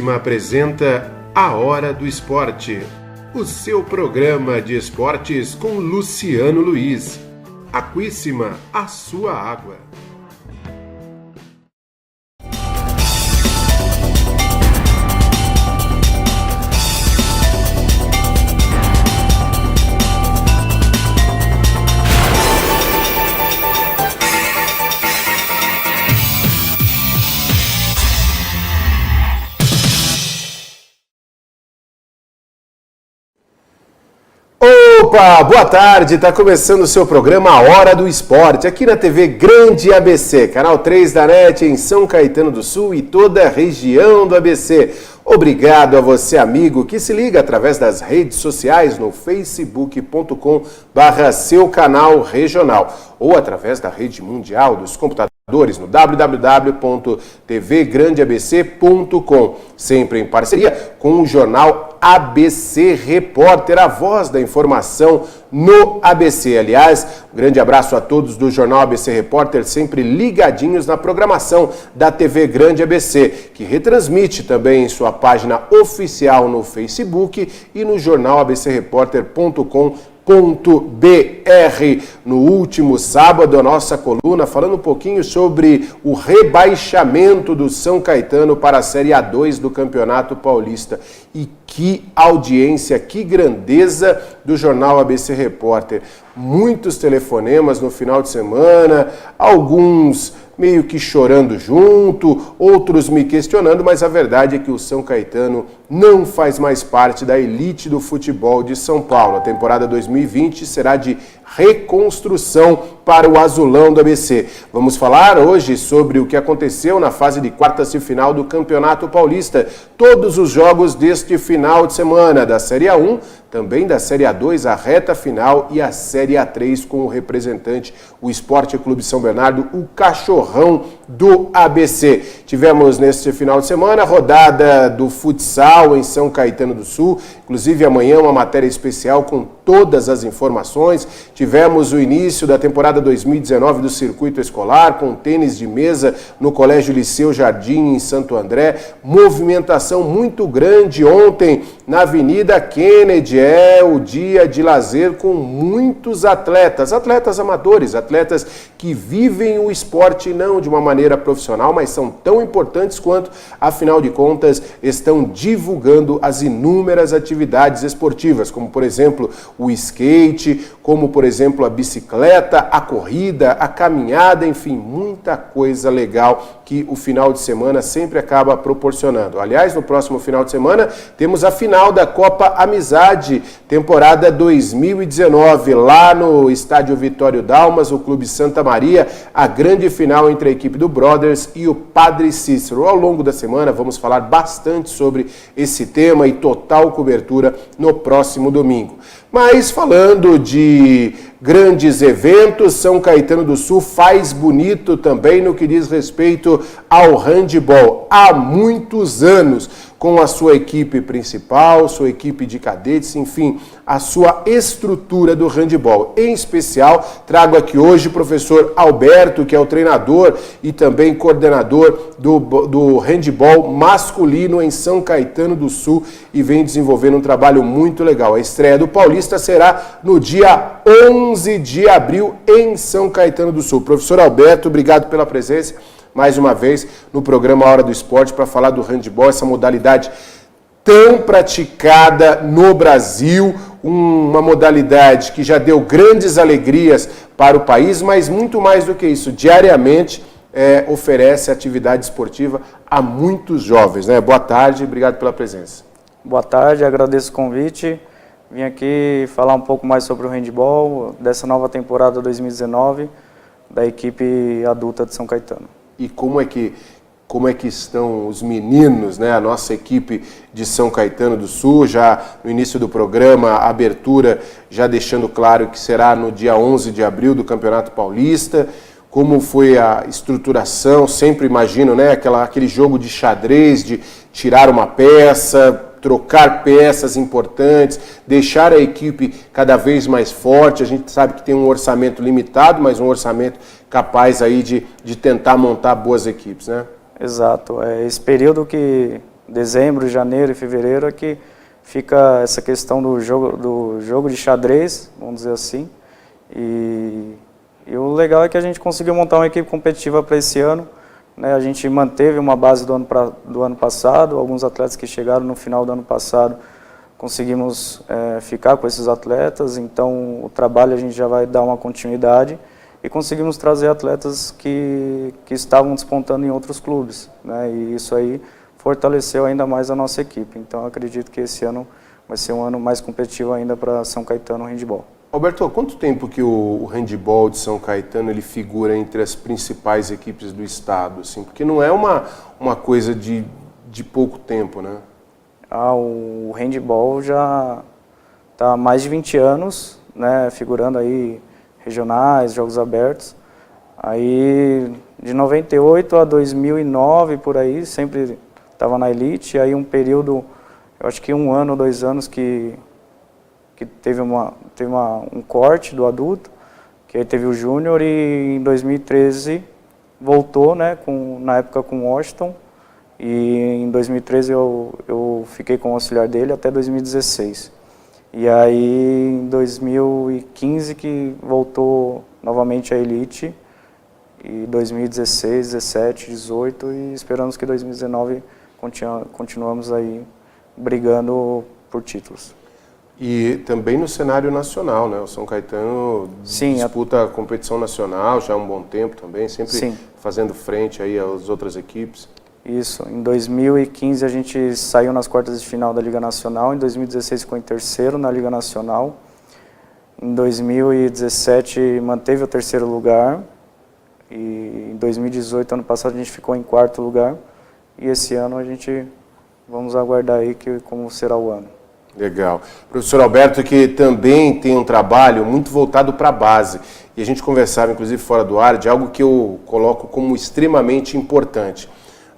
Apresenta A Hora do Esporte, o seu programa de esportes com Luciano Luiz. Aquíssima, a sua água. Opa, boa tarde, está começando o seu programa A Hora do Esporte, aqui na TV Grande ABC, canal 3 da NET em São Caetano do Sul e toda a região do ABC. Obrigado a você, amigo, que se liga através das redes sociais no facebook.com/seu canal regional ou através da rede mundial dos computadores no www.tvgrandeabc.com, sempre em parceria com o jornal ABC Repórter, a voz da informação no ABC. Aliás, um grande abraço a todos do jornal ABC Repórter, sempre ligadinhos na programação da TV Grande ABC, que retransmite também em sua página oficial no Facebook e no jornal abcreporter.com.br. No último sábado, a nossa coluna falando um pouquinho sobre o rebaixamento do São Caetano para a Série A2 do Campeonato Paulista. E que audiência, que grandeza do jornal ABC Repórter. Muitos telefonemas no final de semana, alguns meio que chorando junto, outros me questionando, mas a verdade é que o São Caetano não faz mais parte da elite do futebol de São Paulo. A temporada 2020 será de reconstrução para o azulão do ABC. Vamos falar hoje sobre o que aconteceu na fase de quartas de final do Campeonato Paulista. Todos os jogos deste final de semana, da Série A1, também da Série A2, a reta final e a Série A3 com o representante, o Esporte Clube São Bernardo, o cachorrão do ABC. Tivemos neste final de semana a rodada do futsal em São Caetano do Sul, inclusive amanhã uma matéria especial com todas as informações. Tivemos o início da temporada 2019 do circuito escolar, com tênis de mesa no Colégio Liceu Jardim, em Santo André. Movimentação muito grande ontem na Avenida Kennedy. É o dia de lazer com muitos atletas amadores, atletas que vivem o esporte não de uma maneira profissional, mas são tão importantes quanto, afinal de contas, estão divulgando as inúmeras atividades esportivas, como, por exemplo, o skate, como, por exemplo, a bicicleta, a corrida, a caminhada, enfim, muita coisa legal que o final de semana sempre acaba proporcionando. Aliás, no próximo final de semana, temos a final da Copa Amizade, temporada 2019, lá no Estádio Vitório Dalmas, o Clube Santa Maria, a grande final entre a equipe do Brothers e o Padre Cícero. Ao longo da semana, vamos falar bastante sobre esse tema e total cobertura no próximo domingo. Mas falando de grandes eventos, São Caetano do Sul faz bonito também no que diz respeito ao handebol. Há muitos anos, com a sua equipe principal, sua equipe de cadetes, enfim, a sua estrutura do handebol. Em especial, trago aqui hoje o professor Alberto, que é o treinador e também coordenador do handebol masculino em São Caetano do Sul e vem desenvolvendo um trabalho muito legal. A estreia do Paulista será no dia 11 de abril em São Caetano do Sul. Professor Alberto, obrigado pela presença mais uma vez no programa Hora do Esporte para falar do handebol, essa modalidade tão praticada no Brasil, uma modalidade que já deu grandes alegrias para o país, mas muito mais do que isso, diariamente oferece atividade esportiva a muitos jovens, né? Boa tarde, obrigado pela presença. Boa tarde, agradeço o convite. Vim aqui falar um pouco mais sobre o handebol, dessa nova temporada 2019 da equipe adulta de São Caetano. E como é que estão os meninos, né? A nossa equipe de São Caetano do Sul, já no início do programa, a abertura, já deixando claro que será no dia 11 de abril do Campeonato Paulista. Como foi a estruturação? Sempre imagino, né? Aquele jogo de xadrez, de tirar uma peça, trocar peças importantes, deixar a equipe cada vez mais forte. A gente sabe que tem um orçamento limitado, mas um orçamento capaz aí de tentar montar boas equipes, né? Exato. Esse período que dezembro, janeiro e fevereiro é que fica essa questão do jogo de xadrez, vamos dizer assim. E o legal é que a gente conseguiu montar uma equipe competitiva para esse ano, né? A gente manteve uma base do ano passado, alguns atletas que chegaram no final do ano passado, conseguimos ficar com esses atletas, então o trabalho a gente já vai dar uma continuidade e conseguimos trazer atletas que estavam despontando em outros clubes, né? E isso aí fortaleceu ainda mais a nossa equipe. Então, eu acredito que esse ano vai ser um ano mais competitivo ainda para São Caetano Handball. Alberto, há quanto tempo que o handball de São Caetano ele figura entre as principais equipes do estado? Assim? Porque não é uma coisa de pouco tempo, né? O handball já está há mais de 20 anos, né, figurando aí regionais, jogos abertos. Aí, de 98 a 2009, por aí, sempre estava na elite, aí um período, eu acho que 1 ano ou 2 anos que teve um corte do adulto, que aí teve o júnior e em 2013 voltou, né, na época com o Washington, e em 2013 eu fiquei com o auxiliar dele até 2016. E aí em 2015 que voltou novamente a elite, e 2016, 17, 18 e esperamos que 2019 continuamos aí brigando por títulos. E também no cenário nacional, né? O São Caetano disputa a competição nacional já há um bom tempo também, sempre fazendo frente aí às outras equipes. Isso, em 2015 a gente saiu nas quartas de final da Liga Nacional, em 2016 ficou em terceiro na Liga Nacional, em 2017 manteve o terceiro lugar, e em 2018, ano passado, a gente ficou em quarto lugar, e esse ano a gente vamos aguardar aí como será o ano. Legal. Professor Alberto, que também tem um trabalho muito voltado para a base, e a gente conversava, inclusive fora do ar, de algo que eu coloco como extremamente importante.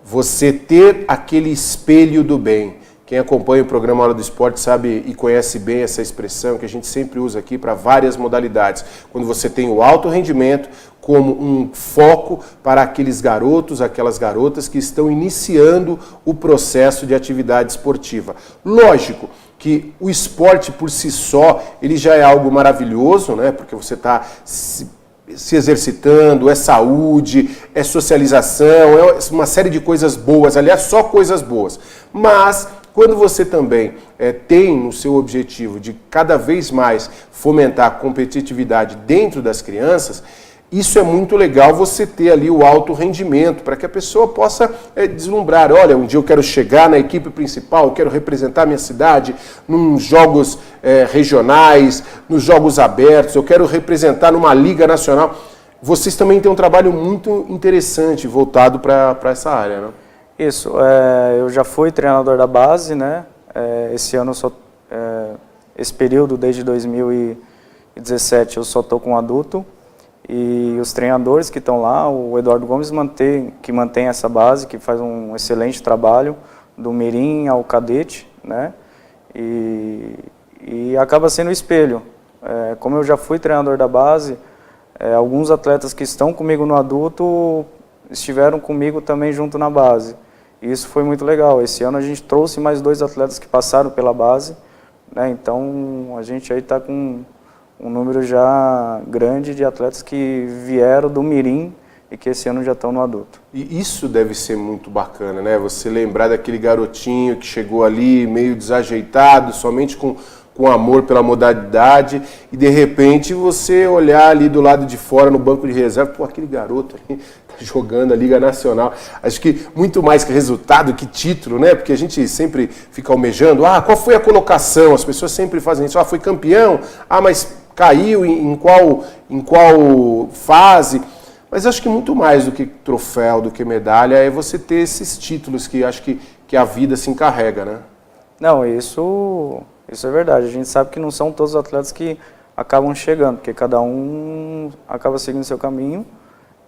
Você ter aquele espelho do bem. Quem acompanha o programa Hora do Esporte sabe e conhece bem essa expressão que a gente sempre usa aqui para várias modalidades. Quando você tem o alto rendimento como um foco para aqueles garotos, aquelas garotas que estão iniciando o processo de atividade esportiva. Lógico que o esporte por si só, ele já é algo maravilhoso, né? Porque você está se exercitando, é saúde, é socialização, é uma série de coisas boas, aliás, só coisas boas. Mas quando você também tem no seu objetivo de cada vez mais fomentar a competitividade dentro das crianças, isso é muito legal você ter ali o alto rendimento, para que a pessoa possa deslumbrar. Olha, um dia eu quero chegar na equipe principal, eu quero representar a minha cidade nos jogos regionais, nos jogos abertos, eu quero representar numa liga nacional. Vocês também têm um trabalho muito interessante voltado para essa área, né? Isso, eu já fui treinador da base, né? Esse ano, esse período, desde 2017, eu só estou com adulto. E os treinadores que estão lá, o Eduardo Gomes que mantém essa base, que faz um excelente trabalho, do mirim ao cadete, né? E acaba sendo o espelho. Como eu já fui treinador da base, alguns atletas que estão comigo no adulto estiveram comigo também junto na base. E isso foi muito legal. Esse ano a gente trouxe mais 2 atletas que passaram pela base, né? Então a gente aí está com um número já grande de atletas que vieram do mirim e que esse ano já estão no adulto. E isso deve ser muito bacana, né? Você lembrar daquele garotinho que chegou ali meio desajeitado, somente com amor pela modalidade, e de repente você olhar ali do lado de fora no banco de reserva, pô, aquele garoto ali tá jogando a Liga Nacional. Acho que muito mais que resultado, que título, né? Porque a gente sempre fica almejando, qual foi a colocação? As pessoas sempre fazem isso, foi campeão, mas caiu em qual fase. Mas acho que muito mais do que troféu, do que medalha, é você ter esses títulos que acho que a vida se encarrega, né? Não, isso é verdade. A gente sabe que não são todos os atletas que acabam chegando, porque cada um acaba seguindo seu caminho.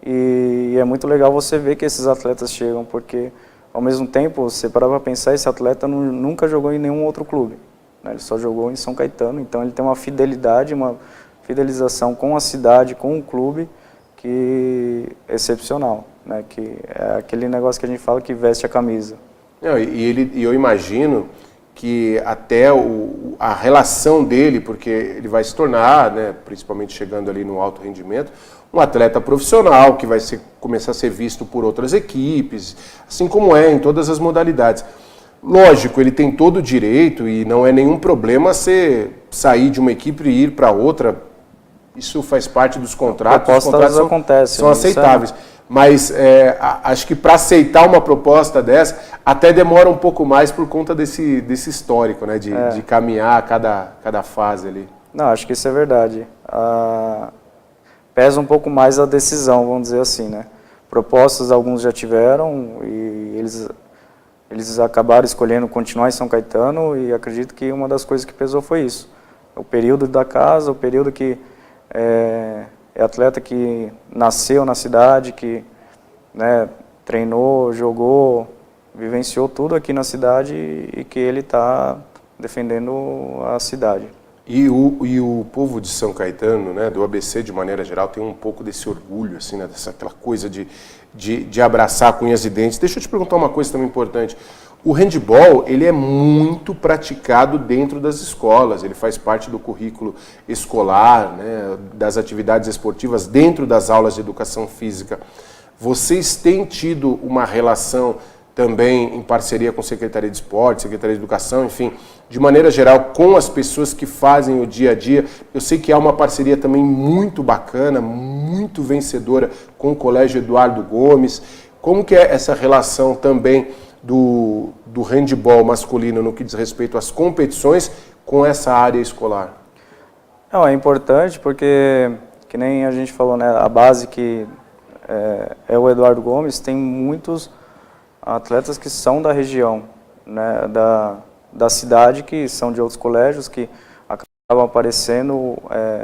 E é muito legal você ver que esses atletas chegam, porque ao mesmo tempo, você parar para pensar, esse atleta nunca jogou em nenhum outro clube, né? Ele só jogou em São Caetano, então ele tem uma fidelidade, uma fidelização com a cidade, com o clube, que é excepcional, né? Que é aquele negócio que a gente fala que veste a camisa. Não, e eu imagino que até a relação dele, porque ele vai se tornar, né, principalmente chegando ali no alto rendimento, um atleta profissional que vai começar a ser visto por outras equipes, assim como é em todas as modalidades. Lógico, ele tem todo o direito e não é nenhum problema sair de uma equipe e ir para outra. Isso faz parte dos contratos. Os contratos são aceitáveis. Mas acho que para aceitar uma proposta dessa, até demora um pouco mais por conta desse histórico, né? De caminhar cada fase ali. Não, acho que isso é verdade. Pesa um pouco mais a decisão, vamos dizer assim, né? Propostas alguns já tiveram e eles acabaram escolhendo continuar em São Caetano e acredito que uma das coisas que pesou foi isso. O período da casa, o período que é atleta que nasceu na cidade, que, né, treinou, jogou, vivenciou tudo aqui na cidade e que ele está defendendo a cidade. E o povo de São Caetano, né, do ABC de maneira geral, tem um pouco desse orgulho, assim, né, aquela coisa de abraçar com unhas e dentes. Deixa eu te perguntar uma coisa também importante. O handebol, ele é muito praticado dentro das escolas, ele faz parte do currículo escolar, né, das atividades esportivas dentro das aulas de educação física. Vocês têm tido uma relação também em parceria com a Secretaria de Esporte, Secretaria de Educação, enfim, de maneira geral, com as pessoas que fazem o dia a dia? Eu sei que há uma parceria também muito bacana, muito vencedora com o Colégio Eduardo Gomes. Como que é essa relação também do handebol masculino no que diz respeito às competições com essa área escolar? Não, é importante porque, que nem a gente falou, né, a base que é o Eduardo Gomes, tem muitos atletas que são da região, né, da cidade, que são de outros colégios, que acabam aparecendo,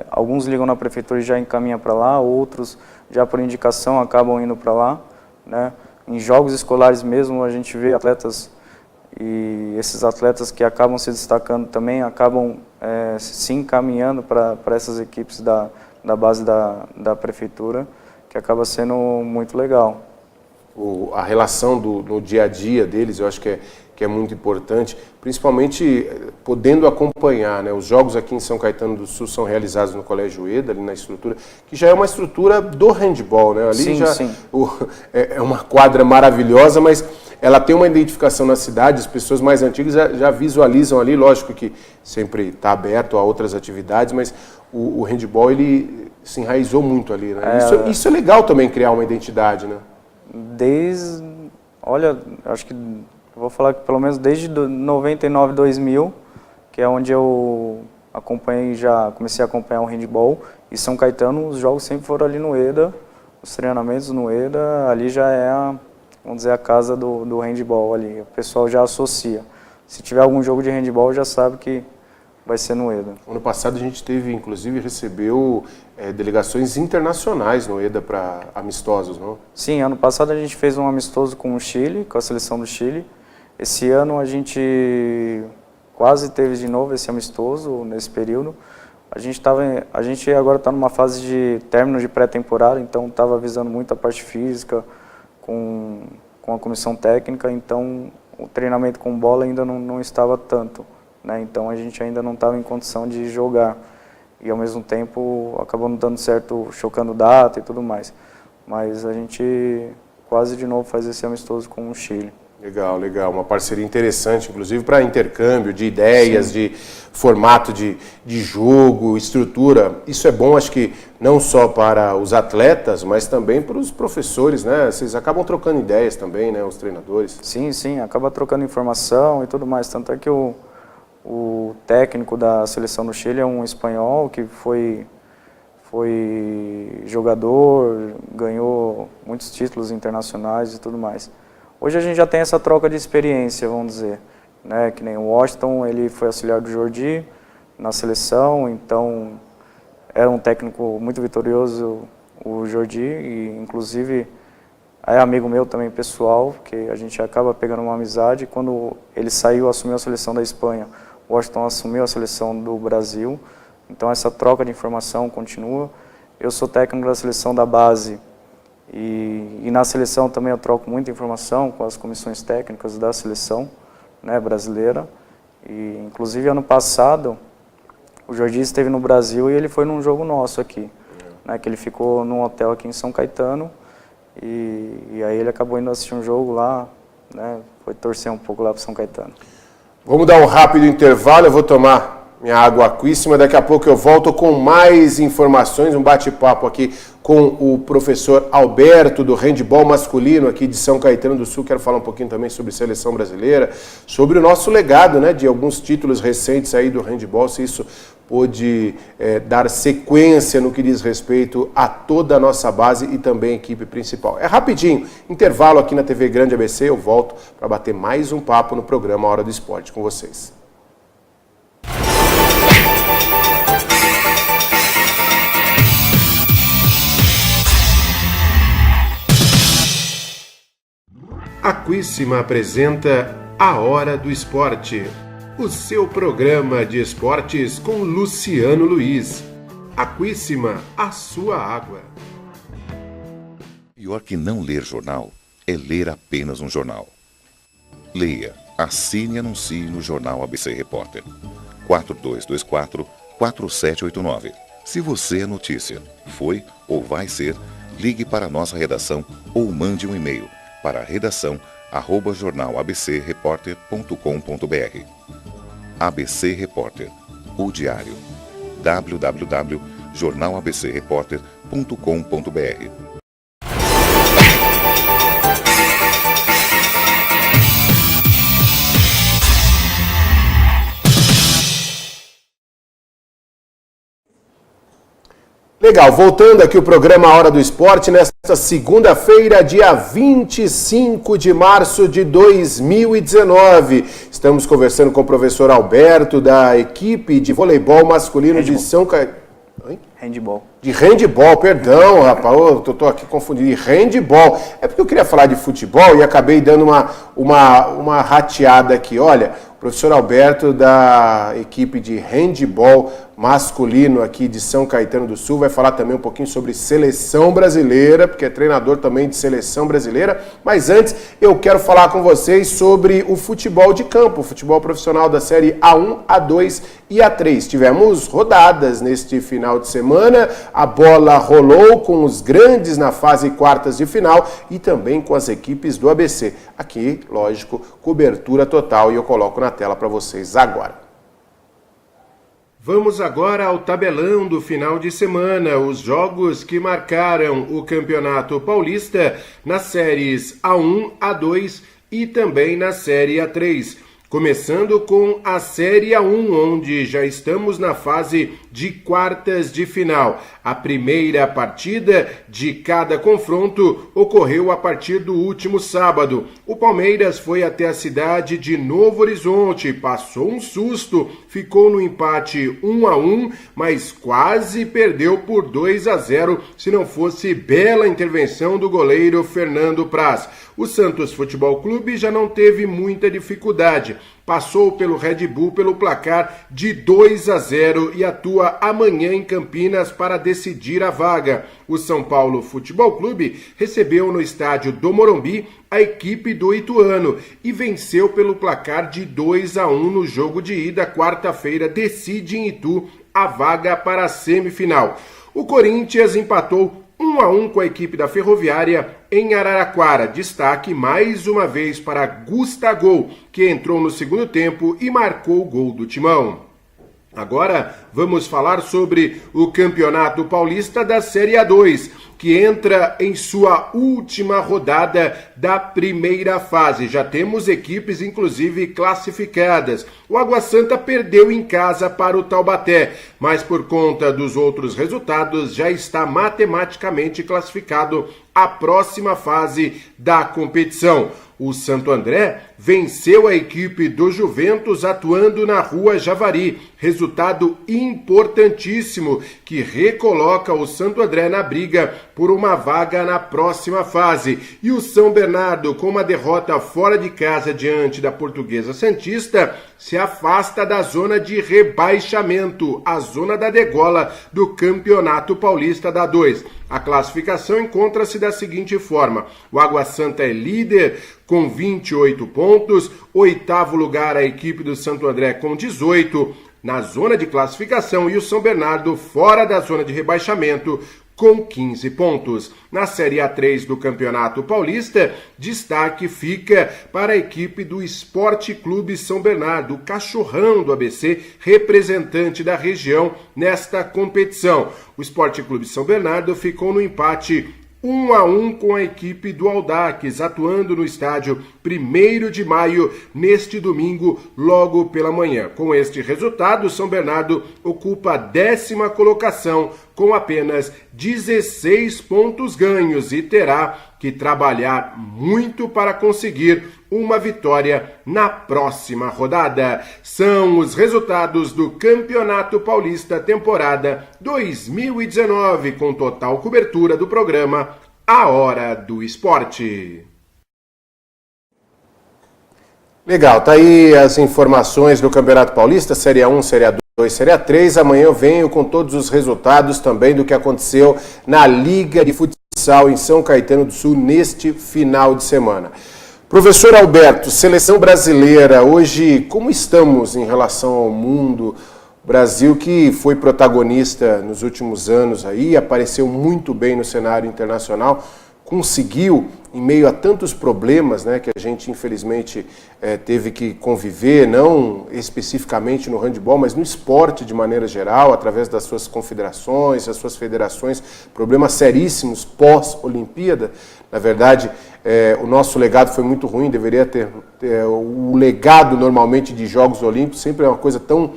alguns ligam na prefeitura e já encaminham para lá, outros já por indicação acabam indo para lá, né. Em jogos escolares mesmo a gente vê atletas, e esses atletas que acabam se destacando também acabam se encaminhando para essas equipes da base da prefeitura, que acaba sendo muito legal. A relação no dia a dia deles, eu acho que é muito importante, principalmente podendo acompanhar, né? Os jogos aqui em São Caetano do Sul são realizados no Colégio EDA, ali na estrutura, que já é uma estrutura do handebol, né? Ali sim. É uma quadra maravilhosa, mas ela tem uma identificação na cidade, as pessoas mais antigas já visualizam ali, lógico que sempre está aberto a outras atividades, mas o handebol, ele se enraizou muito ali, né? Isso é legal também, criar uma identidade, né? Olha, acho que vou falar que pelo menos desde 99, 2000, que é onde eu comecei a acompanhar o handebol, e São Caetano, os jogos sempre foram ali no EDA, os treinamentos no EDA, ali já é vamos dizer, a casa do handebol ali, o pessoal já associa. Se tiver algum jogo de handebol, já sabe que vai ser no EDA. Ano passado a gente recebeu delegações internacionais no EDA para amistosos, não? Sim, ano passado a gente fez um amistoso com o Chile, com a seleção do Chile. Esse ano a gente quase teve de novo esse amistoso nesse período. A gente agora está numa fase de término de pré-temporada, então estava visando muito a parte física com a comissão técnica, então o treinamento com bola ainda não estava tanto, né? Então a gente ainda não estava em condição de jogar e ao mesmo tempo acabou não dando certo, chocando data e tudo mais. Mas a gente quase de novo faz esse amistoso com o Chile. Legal, legal. Uma parceria interessante, inclusive para intercâmbio de ideias, sim, de formato de jogo, estrutura. Isso é bom, acho que não só para os atletas, mas também para os professores, né? Vocês acabam trocando ideias também, né? Os treinadores. Sim, sim, acaba trocando informação e tudo mais. Tanto é que o técnico da seleção do Chile é um espanhol que foi jogador, ganhou muitos títulos internacionais e tudo mais. Hoje a gente já tem essa troca de experiência, vamos dizer, né? Que nem o Washington, ele foi auxiliar do Jordi na seleção, então era um técnico muito vitorioso, o Jordi, e inclusive é amigo meu também pessoal, que a gente acaba pegando uma amizade. Quando ele saiu, assumiu a seleção da Espanha, o Washington assumiu a seleção do Brasil, então essa troca de informação continua. Eu sou técnico da seleção da base E na seleção também eu troco muita informação com as comissões técnicas da seleção, né, brasileira. E, inclusive, ano passado, o Jorginho esteve no Brasil e ele foi num jogo nosso aqui, né, que ele ficou num hotel aqui em São Caetano. E aí ele acabou indo assistir um jogo lá, né, foi torcer um pouco lá para São Caetano. Vamos dar um rápido intervalo, eu vou tomar minha água aquíssima, daqui a pouco eu volto com mais informações, um bate-papo aqui com o professor Alberto do handebol masculino aqui de São Caetano do Sul. Quero falar um pouquinho também sobre seleção brasileira, sobre o nosso legado, né, de alguns títulos recentes aí do handebol, se isso pôde dar sequência no que diz respeito a toda a nossa base e também a equipe principal. É rapidinho, intervalo aqui na TV Grande ABC, eu volto para bater mais um papo no programa Hora do Esporte com vocês. Aquíssima apresenta A Hora do Esporte, o seu programa de esportes com Luciano Luiz. Aquíssima, a sua água. Pior que não ler jornal é ler apenas um jornal. Leia, assine e anuncie no Jornal ABC Repórter. 4224-4789. Se você é notícia, foi ou vai ser, ligue para a nossa redação ou mande um e-mail para redação@jornalabcreporter.com.br. ABC Repórter, o diário. www.jornalabcreporter.com.br. Legal, voltando aqui o programa Hora do Esporte, nesta segunda-feira, dia 25 de março de 2019. Estamos conversando com o professor Alberto, da equipe de voleibol masculino de São Caetano. Handball. De handball, perdão, rapaz, eu tô aqui confundindo. De handball. É porque eu queria falar de futebol e acabei dando uma rateada aqui. Olha, o professor Alberto, da equipe de handball masculino aqui de São Caetano do Sul, vai falar também um pouquinho sobre seleção brasileira, porque é treinador também de seleção brasileira. Mas antes, eu quero falar com vocês sobre o futebol de campo, o futebol profissional da série A1, A2 e A3. Tivemos rodadas neste final de semana, a bola rolou com os grandes na fase quartas de final e também com as equipes do ABC. Aqui, lógico, cobertura total e eu coloco na tela para vocês agora. Vamos agora ao tabelão do final de semana, os jogos que marcaram o Campeonato Paulista nas séries A1, A2 e também na série A3. Começando com a Série A1, onde já estamos na fase de quartas de final. A primeira partida de cada confronto ocorreu a partir do último sábado. O Palmeiras foi até a cidade de Novo Horizonte, passou um susto, ficou no empate 1-1, mas quase perdeu por 2-0 se não fosse bela intervenção do goleiro Fernando Praz. O Santos Futebol Clube já não teve muita dificuldade. Passou pelo Red Bull pelo placar de 2-0 e atua amanhã em Campinas para decidir a vaga. O São Paulo Futebol Clube recebeu no estádio do Morumbi a equipe do Ituano e venceu pelo placar de 2-1 no jogo de ida. Quarta-feira decide em Itu a vaga para a semifinal. O Corinthians empatou 1-1 com a equipe da Ferroviária em Araraquara. Destaque mais uma vez para Gustavo, que entrou no segundo tempo e marcou o gol do Timão. Agora vamos falar sobre o Campeonato Paulista da Série A2, que entra em sua última rodada da primeira fase. Já temos equipes, inclusive, classificadas. O Água Santa perdeu em casa para o Taubaté, mas por conta dos outros resultados já está matematicamente classificado à próxima fase da competição. O Santo André venceu a equipe do Juventus atuando na Rua Javari. Resultado importantíssimo que recoloca o Santo André na briga por uma vaga na próxima fase. E o São Bernardo, com uma derrota fora de casa diante da Portuguesa Santista, se afasta da zona de rebaixamento, a zona da degola do Campeonato Paulista da A2. A classificação encontra-se da seguinte forma: o Água Santa é líder com 28 pontos, oitavo lugar a equipe do Santo André com 18 na zona de classificação e o São Bernardo fora da zona de rebaixamento com 15 pontos. Na Série A3 do Campeonato Paulista, destaque fica para a equipe do Esporte Clube São Bernardo, o cachorrão do ABC, representante da região nesta competição. O Esporte Clube São Bernardo ficou no empate 1-1 com a equipe do Audax, atuando no estádio 1º de maio, neste domingo, logo pela manhã. Com este resultado, o São Bernardo ocupa a 10ª colocação, com apenas 16 pontos ganhos e terá que trabalhar muito para conseguir uma vitória na próxima rodada. São os resultados do Campeonato Paulista temporada 2019, com total cobertura do programa A Hora do Esporte. Legal, tá aí as informações do Campeonato Paulista, Série A1, Série A2, Série A3. Amanhã eu venho com todos os resultados também do que aconteceu na Liga de Futsal em São Caetano do Sul neste final de semana. Professor Alberto, seleção brasileira, hoje como estamos em relação ao mundo? O Brasil que foi protagonista nos últimos anos aí, apareceu muito bem no cenário internacional, conseguiu, em meio a tantos problemas, né, que a gente infelizmente teve que conviver, não especificamente no handebol, mas no esporte de maneira geral, através das suas confederações, das suas federações, problemas seríssimos pós-Olimpíada. Na verdade, o nosso legado foi muito ruim, deveria ter o legado normalmente de Jogos Olímpicos, sempre é uma coisa tão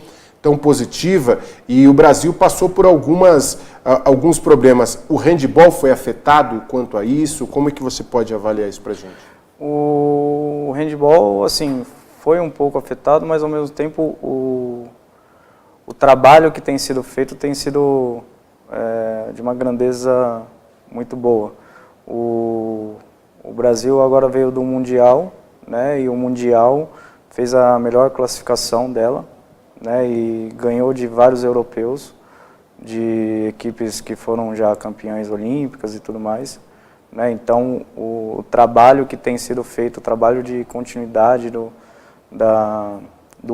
positiva, e o Brasil passou por alguns problemas. O handebol foi afetado quanto a isso? Como é que você pode avaliar isso pra gente? O handebol, assim, foi um pouco afetado, mas ao mesmo tempo o trabalho que tem sido feito tem sido de uma grandeza muito boa. O Brasil agora veio do Mundial, né, e o Mundial fez a melhor classificação dela, né, e ganhou de vários europeus, de equipes que foram já campeãs olímpicas e tudo mais, né. Então o trabalho que tem sido feito, o trabalho de continuidade do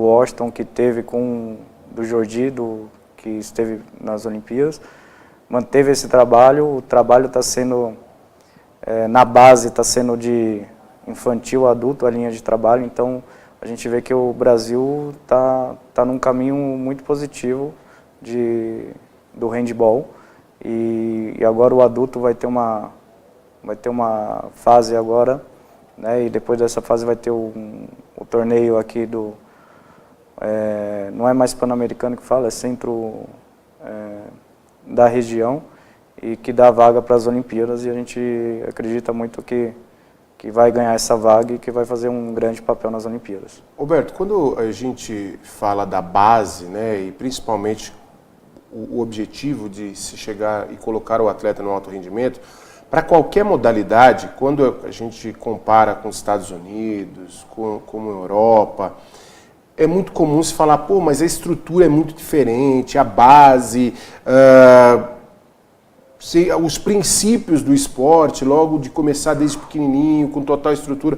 Washington que teve do Jordi, que esteve nas Olimpíadas, manteve esse trabalho. O trabalho está sendo na base, está sendo de infantil a adulto a linha de trabalho. Então a gente vê que o Brasil tá num caminho muito positivo do handebol, e agora o adulto vai ter uma fase agora, né, e depois dessa fase vai ter o torneio aqui não é mais Pan-Americano que fala, é centro da região, e que dá vaga para as Olimpíadas, e a gente acredita muito que vai ganhar essa vaga e que vai fazer um grande papel nas Olimpíadas. Roberto, quando a gente fala da base, né, e principalmente o objetivo de se chegar e colocar o atleta no alto rendimento, para qualquer modalidade, quando a gente compara com os Estados Unidos, com a Europa, é muito comum se falar, pô, mas a estrutura é muito diferente, a base, os princípios do esporte, logo de começar desde pequenininho, com total estrutura.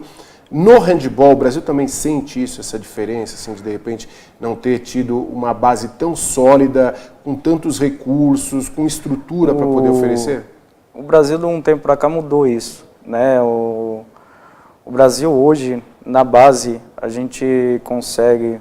No handebol, o Brasil também sente isso, essa diferença, assim, de repente não ter tido uma base tão sólida, com tantos recursos, com estrutura para poder oferecer? O Brasil, de um tempo para cá, mudou isso, né? O Brasil hoje, na base, a gente consegue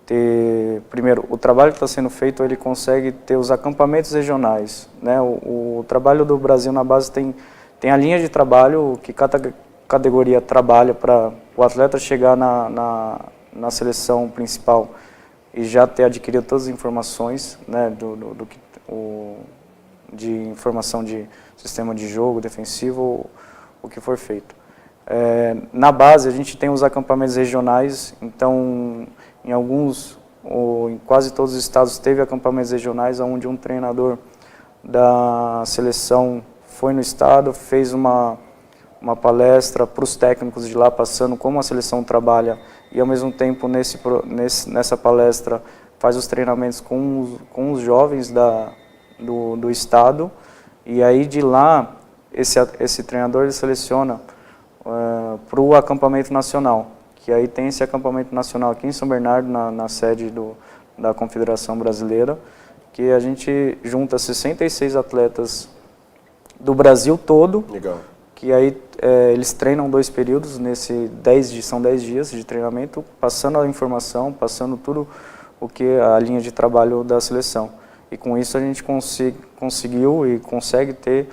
ter, primeiro, o trabalho que está sendo feito, ele consegue ter os acampamentos regionais, né? O trabalho do Brasil na base tem a linha de trabalho que cada categoria trabalha para o atleta chegar na seleção principal e já ter adquirido todas as informações, né, de informação de sistema de jogo, defensivo, o que for feito. Na base a gente tem os acampamentos regionais, então em alguns, ou em quase todos os estados teve acampamentos regionais, onde um treinador da seleção foi no estado, fez uma palestra para os técnicos de lá, passando como a seleção trabalha, e ao mesmo tempo nessa palestra faz os treinamentos com os jovens do estado, E aí de lá, esse treinador ele seleciona para o acampamento nacional, que aí tem esse acampamento nacional aqui em São Bernardo, na sede da Confederação Brasileira, que a gente junta 66 atletas do Brasil todo. Legal. Que aí eles treinam 2 períodos, são 10 dias de treinamento, passando a informação, passando tudo o que a linha de trabalho da seleção. E com isso a gente conseguiu e consegue ter...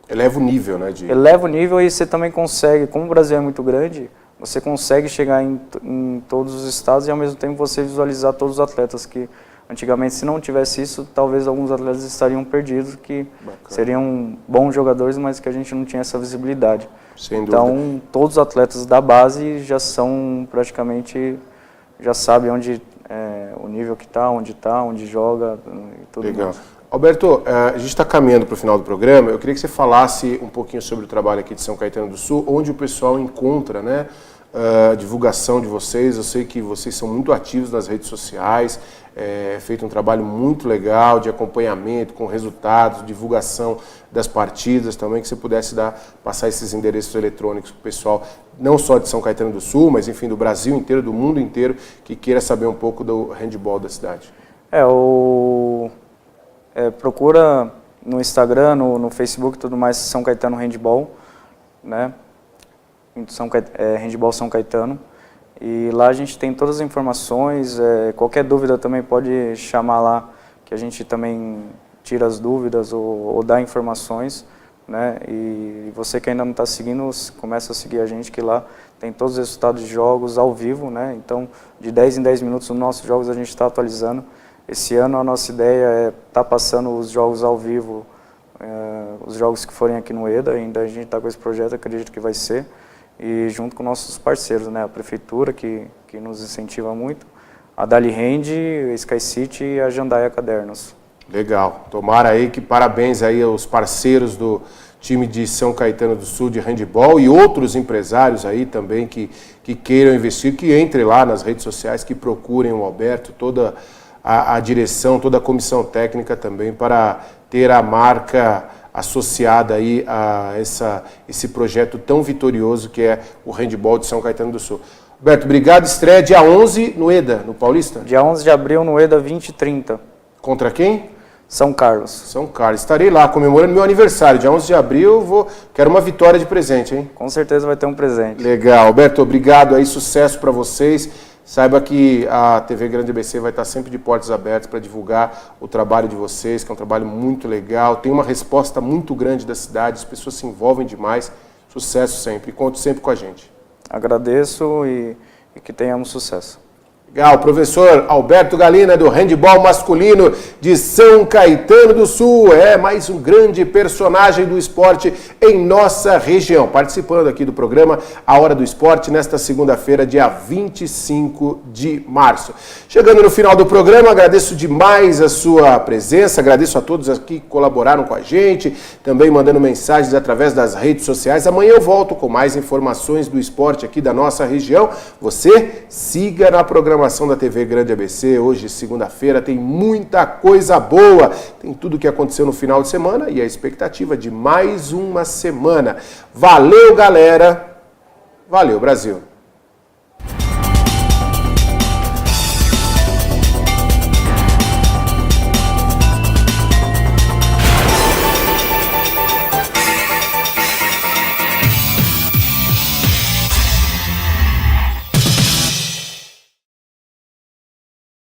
eleva o nível, né? Eleva o nível e você também consegue, como o Brasil é muito grande, você consegue chegar em todos os estados e ao mesmo tempo você visualizar todos os atletas que... Antigamente, se não tivesse isso, talvez alguns atletas estariam perdidos, que seriam bons jogadores, mas que a gente não tinha essa visibilidade. Sem então, dúvida. Todos os atletas da base já são praticamente, já sabem onde o nível que está, onde joga e tudo Legal. mais. Alberto, a gente está caminhando para o final do programa. Eu queria que você falasse um pouquinho sobre o trabalho aqui de São Caetano do Sul, onde o pessoal encontra, né, a divulgação de vocês. Eu sei que vocês são muito ativos nas redes sociais, feito um trabalho muito legal de acompanhamento, com resultados, divulgação das partidas também, que você pudesse passar esses endereços eletrônicos para o pessoal, não só de São Caetano do Sul, mas enfim, do Brasil inteiro, do mundo inteiro, que queira saber um pouco do handball da cidade. Procura no Instagram, no Facebook e tudo mais, São Caetano Handball, né? Handball São Caetano. E lá a gente tem todas as informações, qualquer dúvida também pode chamar lá, que a gente também tira as dúvidas ou dá informações, né? E você que ainda não está seguindo, começa a seguir a gente, que lá tem todos os resultados de jogos ao vivo, né? Então, de 10 em 10 minutos, os nossos jogos a gente está atualizando. Esse ano a nossa ideia é estar passando os jogos ao vivo, os jogos que forem aqui no EDA, ainda a gente está com esse projeto, acredito que vai ser. E junto com nossos parceiros, né, a Prefeitura, que nos incentiva muito, a Dali Hand, a Sky City e a Jandaia Cadernos. Legal. Tomara aí que parabéns aí aos parceiros do time de São Caetano do Sul de handball e outros empresários aí também que queiram investir, que entrem lá nas redes sociais, que procurem o Alberto, toda a direção, toda a comissão técnica também para ter a marca associada aí a esse projeto tão vitorioso que é o handball de São Caetano do Sul. Alberto, obrigado. Estreia dia 11 no EDA, no Paulista? Dia 11 de abril no EDA 2030. Contra quem? São Carlos. São Carlos. Estarei lá comemorando meu aniversário. Dia 11 de abril quero uma vitória de presente, hein? Com certeza vai ter um presente. Legal. Alberto, obrigado aí, sucesso para vocês. Saiba que a TV Grande ABC vai estar sempre de portas abertas para divulgar o trabalho de vocês, que é um trabalho muito legal. Tem uma resposta muito grande da cidade, as pessoas se envolvem demais. Sucesso sempre. Conte sempre com a gente. Agradeço e que tenhamos sucesso. Legal, professor Alberto Galina, do handball masculino de São Caetano do Sul. Mais um grande personagem do esporte em nossa região. Participando aqui do programa A Hora do Esporte, nesta segunda-feira, dia 25 de março. Chegando no final do programa, agradeço demais a sua presença, agradeço a todos aqui que colaboraram com a gente, também mandando mensagens através das redes sociais. Amanhã eu volto com mais informações do esporte aqui da nossa região. Você siga na programação da TV Grande ABC. Hoje, segunda-feira, tem muita coisa boa. Tem tudo o que aconteceu no final de semana e a expectativa de mais uma semana. Valeu, galera. Valeu, Brasil.